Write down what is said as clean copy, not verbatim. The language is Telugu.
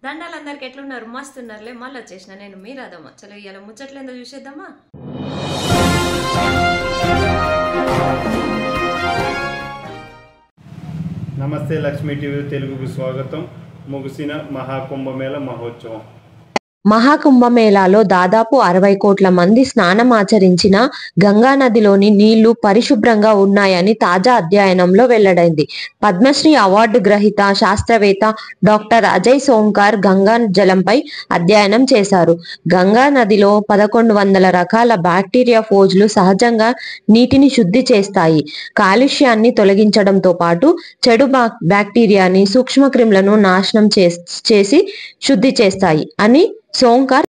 దండాలందరికి ఎట్లున్నారు? మస్తున్నారులే. మళ్ళీ వచ్చేసిన నేను మీ రాధమ్మ. చలో ఇవాళ ముచ్చట్లేందో చూసేద్దామా? నమస్తే లక్ష్మీ టీవీ తెలుగుకు స్వాగతం. ముగిసిన మహాకుంభమేళ మహోత్సవం. మహాకుంభమేళాలో దాదాపు 60 కోట్ల మంది స్నానమాచరించిన గంగానదిలోని నీళ్లు పరిశుభ్రంగా ఉన్నాయని తాజా అధ్యయనంలో వెల్లడైంది. పద్మశ్రీ అవార్డు గ్రహీత శాస్త్రవేత్త డాక్టర్ అజయ్ సోంకార్ గంగా జలంపై అధ్యయనం చేశారు. గంగా నదిలో 1100 రకాల బ్యాక్టీరియా ఫోజ్లు సహజంగా నీటిని శుద్ధి చేస్తాయి. కాలుష్యాన్ని తొలగించడంతో పాటు చెడు బ్యాక్టీరియాని, సూక్ష్మక్రిములను నాశనం చేసి శుద్ధి చేస్తాయి అని సోంకార్